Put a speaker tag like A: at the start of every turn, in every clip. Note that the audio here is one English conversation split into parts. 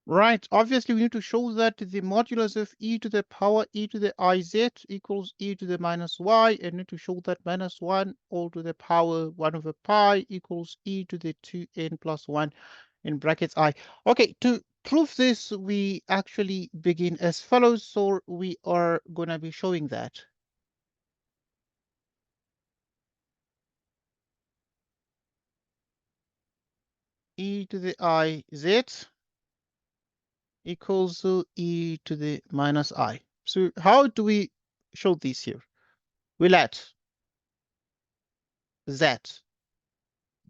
A: Right, obviously we need to show that the modulus of e to the power e to the iz equals e to the minus y, and need to show that minus 1 all to the power 1 over pi equals e to the 2n plus 1 in brackets I. Okay, to prove this, we actually begin as follows. So we are going to be showing that e to the iz equals to e to the minus I. So how do we show this here? We let z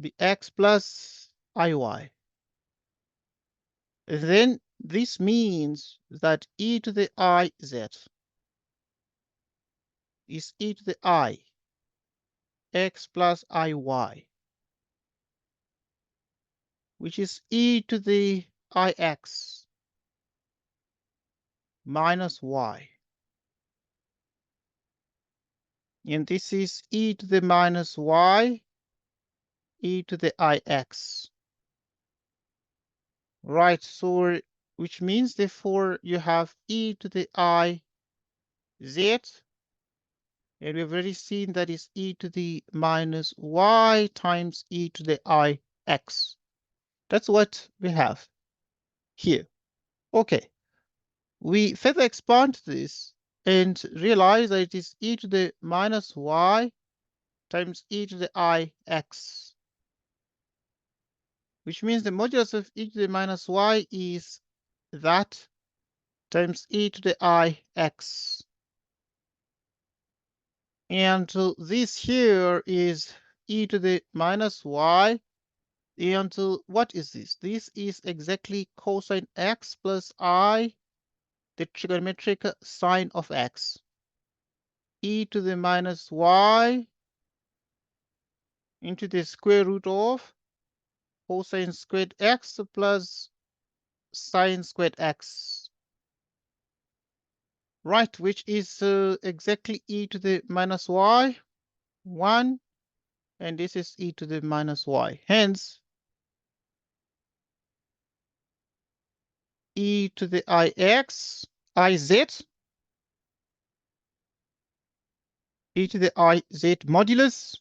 A: be x plus iy. Then this means that e to the iz is e to the I x plus iy, which is e to the ix minus y. And this is e to the minus y, e to the ix. Right, so which means therefore you have e to the iz, and we've already seen that is e to the minus y times e to the ix. That's what we have here. Okay, we further expand this and realize that it is e to the minus y times e to the ix, which means the modulus of e to the minus y is that times e to the ix. And this here is e to the minus y. And what is this? This is exactly cosine x plus I, the trigonometric sine of x. E to the minus y into the square root of cosine squared x plus sine squared x. Right, which is exactly e to the minus y, 1, and this is e to the minus y. Hence, e to the iz, e to the iz modulus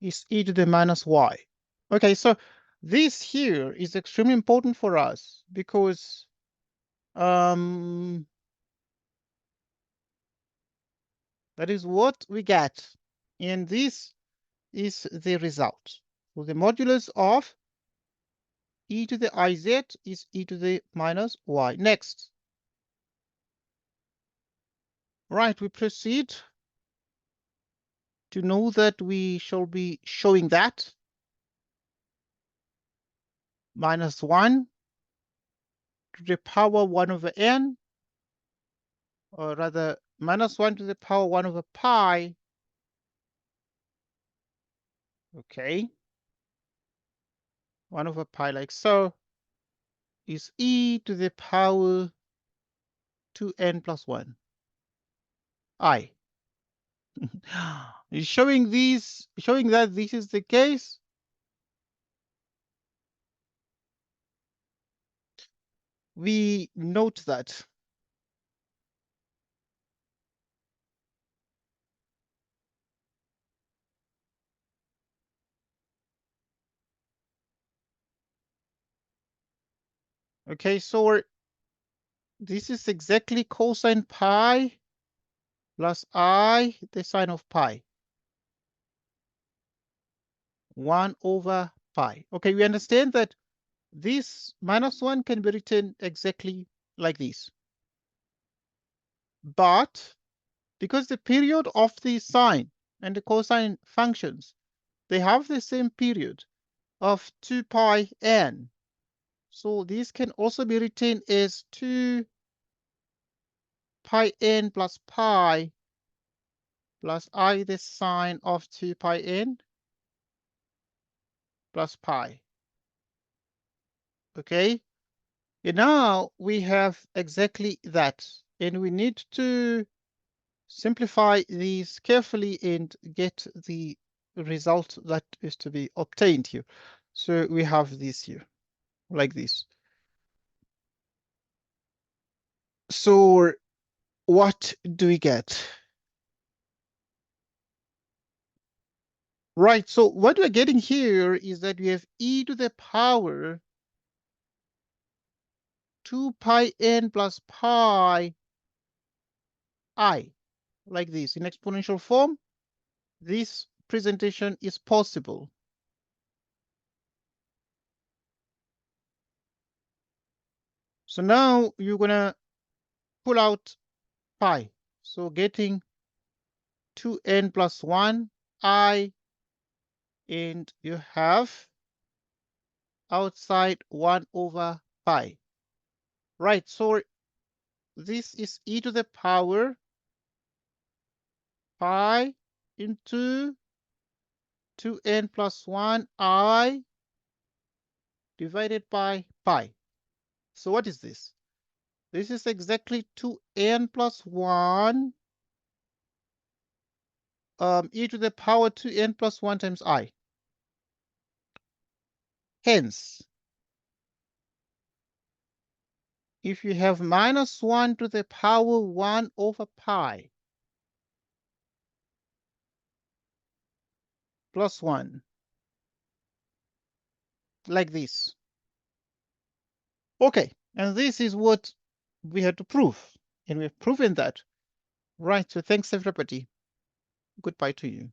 A: is e to the minus y. Okay, so this here is extremely important for us because that is what we get, and this is the result. So the modulus of e to the iz is e to the minus y. Next. Right, we proceed to know that we shall be showing that minus 1 to the power 1 over n, or rather minus 1 to the power 1 over pi, okay, 1 over pi like so, is e to the power 2n plus 1, I. showing that this is the case, we note that okay, so this is exactly cosine pi plus I, the sine of pi, 1 over pi. Okay, we understand that this minus 1 can be written exactly like this. But because the period of the sine and the cosine functions, they have the same period of 2 pi n. So this can also be written as 2 pi n plus pi plus I, the sine of 2 pi n plus pi. Okay, and now we have exactly that, and we need to simplify these carefully and get the result that is to be obtained here. So we have this here, like this. So what do we get? Right, so what we're getting here is that we have e to the power 2 pi n plus pi I, like this, in exponential form. This presentation is possible. So now you're gonna pull out pi. So getting 2n plus 1 I, and you have outside 1 over pi. Right, so this is e to the power pi into 2n plus 1 I divided by pi. So what is this? This is exactly 2n plus 1 e to the power 2n plus 1 times I. Hence, if you have minus 1 to the power 1 over pi plus 1, like this. Okay, and this is what we had to prove, and we've proven that. Right, so thanks everybody. Goodbye to you.